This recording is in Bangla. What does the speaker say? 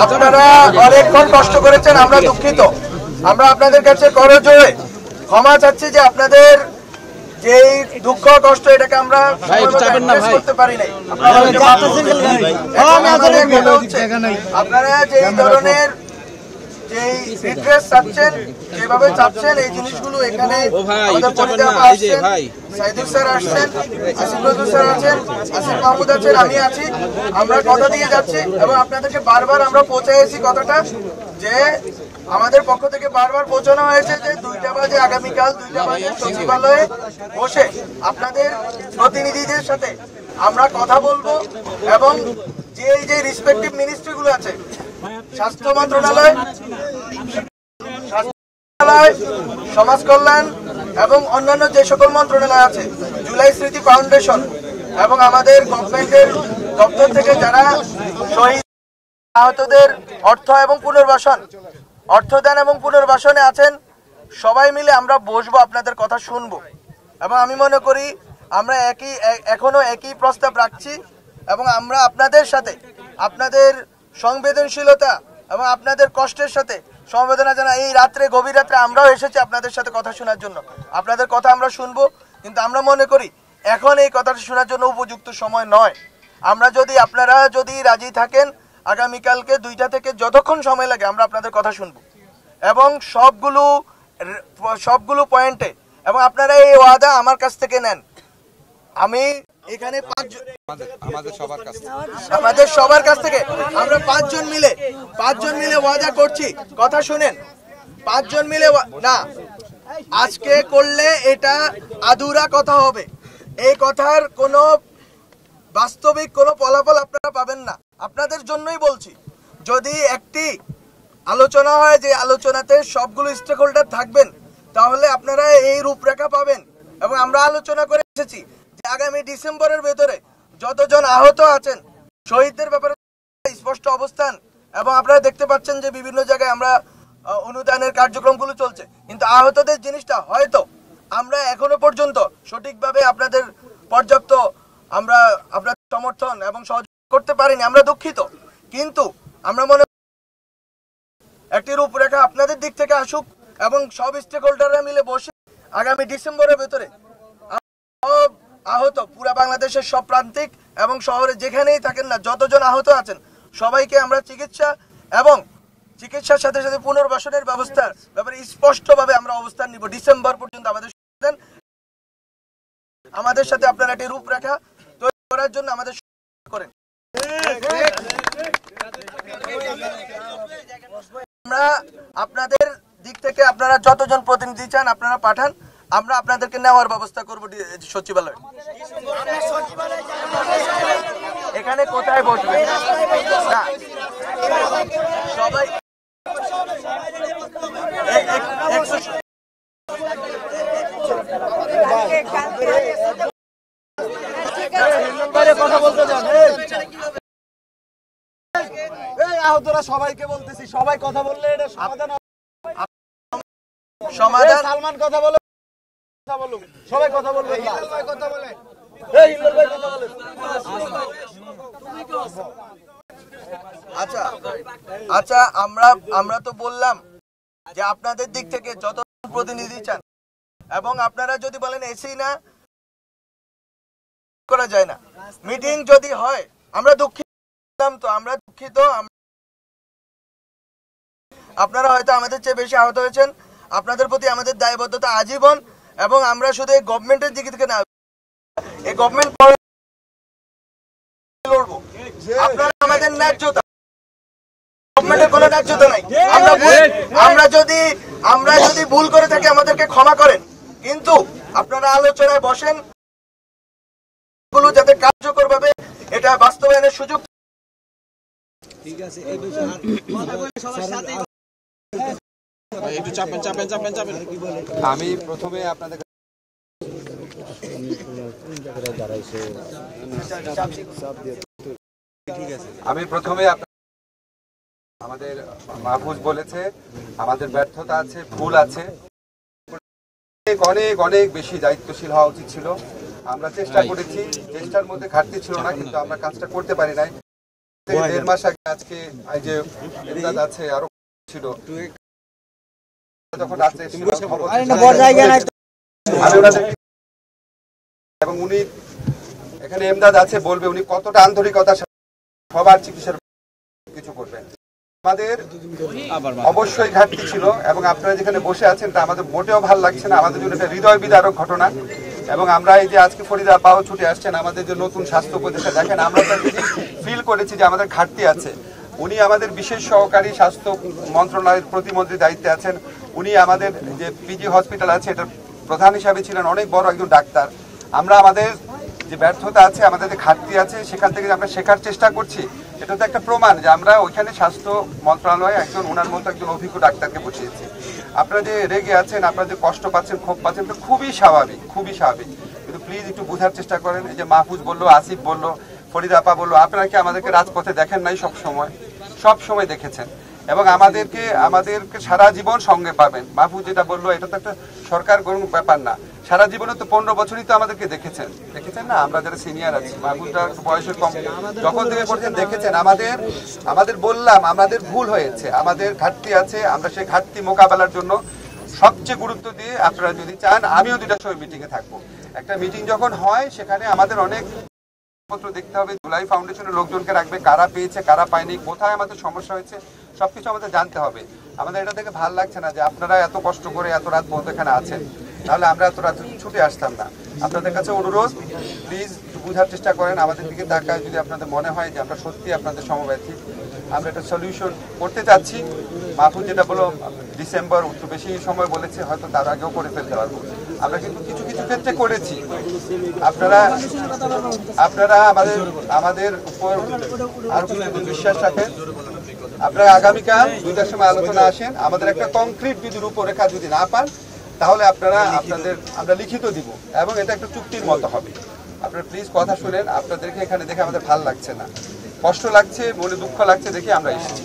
আপনারা অনেকক্ষণ কষ্ট করেছেন, আমরা দুঃখিত। আমরা আপনাদের কাছে করজোড়ে ক্ষমা চাচ্ছি যে আপনাদের যে দুঃখ কষ্ট এটাকে আমরা করতে পারি নাই। আপনারা যে ধরনের যে রিড্রেস চাচ্ছেন, যেভাবে চাচ্ছেন এই জিনিসগুলো এখানে আমাদের পরিচালক আসছেন, সাইদুল স্যার আসছেন, আসিফ নজরুল স্যার আছেন, আসিফ মাহমুদ আছেন, আমি আছি। আমরা কথা দিয়ে যাচ্ছি এবং আপনাদেরকে বারবার আমরা পৌঁছাইছি কথাটা যে আমাদের পক্ষ থেকে বারবার পৌঁছানো হয়েছে যে 2টা বাজে আগামীকাল 2টা বাজে সচিবালয়ে বসে আপনাদের প্রতিনিধিদের সাথে আমরা কথা বলবো এবং যে রেসপেক্টিভ মিনিস্ট্রিগুলো আছে, স্বাস্থ্য মন্ত্রণালয়, সমাজ কল্যাণ এবং অন্যান্য যে সকল মন্ত্রণালয় আছে, জুলাই স্মৃতি ফাউন্ডেশন এবং আমাদের গভর্নমেন্টের দপ্তর থেকে যারা শহীদ আহতদের অর্থ এবং পুনর্বাসন, অর্থদান এবং পুনর্বাসনে আছেন, সবাই মিলে আমরা বসবো, আপনাদের কথা শুনবো। এবং আমি মনে করি আমরা এখনো একই প্রস্তাব রাখছি এবং আমরা আপনাদের সাথে আপনাদের সংবেদনশীলতা এবং আপনাদের কষ্টের সাথে সমবেদনা জানাই। এই রাত্রে, গভীর রাত্রে আমরাও এসেছি আপনাদের সাথে কথা শোনার জন্য। আপনাদের কথা আমরা শুনবো, কিন্তু আমরা মনে করি এখন এই কথাটা শোনার জন্য উপযুক্ত সময় নয়। আপনারা যদি রাজি থাকেন, আগামীকালকে 2টা থেকে যতক্ষণ সময় লাগে আমরা আপনাদের কথা শুনবো এবং সবগুলো পয়েন্টে, এবং আপনারা এই ওয়াদা আমার কাছ থেকে নেন। আমি এখানে আমাদের সবার কাছ থেকে আমরা 5 জন মিলে ওয়াদা করছি, কথা শুনেন। 5 জন মিলে না, আজকে করলে এটা আধুরা কথা হবে। এই কথার কোনো বাস্তবিক কোনো ফলাফল আপনারা পাবেন না। আপনাদের জন্যই বলছি, যদি একটি আলোচনা হয় যে আলোচনাতে সবগুলো স্টেক হোল্ডার থাকবেন, তাহলে আপনারা এই রূপরেখা পাবেন। এবং আমরা আলোচনা করে এসেছি যে আগামী ডিসেম্বরের ভেতরে যতজন আহত আছেন, শহীদদের ব্যাপারে স্পষ্ট অবস্থান, এবং আপনারা দেখতে পাচ্ছেন যে বিভিন্ন জায়গায় আমরা অনুদানের কার্যক্রমগুলো চলছে, কিন্তু আহতদের জিনিসটা হয়তো আমরা এখনো পর্যন্ত সঠিকভাবে আপনাদের পর্যাপ্ত আপনাদের সমর্থন এবং সহযোগিতা করতে পারিনি। আমরা দুঃখিত, কিন্তু আমরা মনে একটি রূপরেখা আপনাদের দিক থেকে আসুক এবং সব স্টেক হোল্ডাররা মিলে বসে আগামী ডিসেম্বরের ভেতরে আহত পুরা বাংলাদেশের সব প্রান্তিক এবং শহরে যেখানেই থাকেন না, যতজন আহত আছেন সবাইকে আমরা চিকিৎসা এবং চিকিৎসার সাথে সাথে পুনর্বাসনের ব্যবস্থার ব্যাপারে স্পষ্টভাবে আমরা অবস্থান নিব। ডিসেম্বর পর্যন্ত আমাদের সাথে আপনারা একটি রূপরেখা তৈরি করার জন্য আমাদের করেন। আমরা আপনাদের দিক থেকে আপনারা যতজন প্রতিনিধি চান আপনারা পাঠান, আমরা আপনাদেরকে নেওয়ার ব্যবস্থা করব সচিবালয়ে। এখানে কোথায় বসবে না সবাই কথা বলতে চান? আহতরা সবাইকে বলতেছি, সবাই কথা বললে এটা সমাধান। সালমান কথা বলো, সবাই কথা বলবে। আচ্ছা, আমরা তো বললাম যে আপনাদের দিক থেকে যত প্রতিনিধি চান, এবং আপনারা যদি বলেন এসি না করা যায় না, মিটিং যদি হয়, আমরা দুঃখিত। আপনারা হয়তো আমাদের চেয়ে বেশি আহত হয়েছেন, আপনাদের প্রতি আমাদের দায়বদ্ধতা আজীবন, এবং আমরা শুধু এই গভর্নমেন্টের দিক থেকে না, এই গভর্নমেন্ট লড়বো। আপনারা আমাদের ন্যায্যতা, গভর্নমেন্টের কোনো ন্যায্যতা নাই। আমরা যদি ভুল করে থাকি আমাদেরকে ক্ষমা করেন, কিন্তু আপনারা আলোচনায় বসেন যাতে কার্যকরভাবে এটা বাস্তবায়নের সুযোগ। ঠিক আছে, আমি প্রথমে আপনাদের আমাদের মাহফুজ বলেছে আমাদের ব্যর্থতা আছে, ভুল আছে, অনেক অনেক বেশি দায়িত্বশীল হওয়া উচিত ছিল। আমরা চেষ্টা করেছি, চেষ্টার মধ্যে ঘাটতি ছিল না, কিন্তু আমরা কাজটা করতে পারি নাই। 1.5 মাস আগে আজকে এই যে এমদাদ আছে আরো ছিল যখন রাত্রে এবং উনি এখানে এমদাদ আছে বলবে উনি কতটা আন্তরিকতার সাথে সবার চিকিৎসার কিছু করবেন। আমাদের অবশ্যই ঘাটতি ছিল এবং আপনারা যেখানে বসে আছেন তা আমাদের মোটেও ভালো লাগছে না, আমাদের জন্য একটা হৃদয় বিদারক ঘটনা। এবং আমরা এই যে আজকে ফরিদা আপাও ছুটে আসছেন আমাদের যে নতুন স্বাস্থ্য উপদেষ্টা, দেখেন আমরা ফিল করেছি যে আমাদের ঘাটতি আছে। উনি আমাদের বিশেষ সহকারী স্বাস্থ্য মন্ত্রণালয়ের প্রতিমন্ত্রীর দায়িত্বে আছেন, উনি আমাদের যে পিজি হসপিটাল আছে এটার প্রধান হিসাবে ছিলেন, অনেক বড় একজন ডাক্তার। আমরা আমাদের যে ব্যর্থতা আছে, আমাদের যে ঘাটতি আছে, সেখান থেকে আমরা শেখার চেষ্টা করছি। এটা তো একটা প্রমাণ যে আমরা ওইখানে স্বাস্থ্য মন্ত্রণালয়ে একজন ওনার মতো একজন অভিজ্ঞ ডাক্তারকে বসিয়েছি। আপনারা যে রেগে আছেন, আপনারা যে কষ্ট পাচ্ছেন, ক্ষোভ পাচ্ছেন, এটা খুবই স্বাভাবিক, খুবই স্বাভাবিক। কিন্তু প্লিজ একটু বোঝার চেষ্টা করেন। এই যে মাহফুজ বললো, আসিফ বললো, ফরিদা আপা বললো, আপনারা কি আমাদেরকে রাজপথে দেখেন নাই? সব সময় দেখেছেন এবং আমাদেরকে সারা জীবন সঙ্গে পাবেন। মাহফুজ যেটা বললো এটা তো একটা সরকার গরম ব্যাপার না, সারা জীবনে তো 15 বছরই তো আমাদেরকে দেখেছেন না? আমরা যারা সিনিয়র আছি, মাহফুজটা বয়সের কম, যখন থেকে পড়ছেন দেখেছেন। আমাদের বললাম আমাদের ভুল হয়েছে, আমাদের ঘাটতি আছে, আমরা সেই ঘাটতি মোকাবেলার জন্য সবচেয়ে গুরুত্ব দিয়ে আপনারা যদি চান আমিও 2টার সময় মিটিংয়ে থাকবো। একটা মিটিং যখন হয় সেখানে আমাদের অনেক পত্র দেখতে হবে, জুলাই ফাউন্ডেশনের লোকজনকে রাখবে, কারা পেয়েছে কারা পায়নি, কোথায় আমাদের সমস্যা হয়েছে, সবকিছু আমাদের জানতে হবে। আমাদের এটা থেকে ভালো লাগছে না যে আপনারা এত কষ্ট করে এত রাত পর্যন্ত এখানে আছেন, তাহলে আমরা এত রাত ছুটে আসতাম না। আপনাদের কাছে অনুরোধ, প্লিজ একটু বোঝার চেষ্টা করেন, আমাদের দিকে তাকায় যদি আপনাদের মনে হয় যে আমরা সত্যি আপনাদের সমব্যথী, আমরা একটা সলিউশন করতে চাচ্ছি। মাহফুজ যেটা বলো ডিসেম্বর, একটু বেশি সময় বলেছে, হয়তো তার আগেও করে ফেলতে পারবো। আমরা কিন্তু কিছু কিছু ক্ষেত্রে করেছি। আপনারা আমাদের উপর আরো কিছু বিশ্বাস রাখেন। আপনারা আগামীকাল 2টার সময় আলোচনা আসেন। আমাদের একটা কংক্রিট যদি রূপরেখা যদি না পান, তাহলে আমরা লিখিত দিব এবং এটা একটা চুক্তির মতো হবে। আপনারা প্লিজ কথা শুনেন। আপনাদেরকে এখানে দেখে আমাদের ভালো লাগছে না, কষ্ট লাগছে, মনে দুঃখ লাগছে দেখে আমরা এসেছি।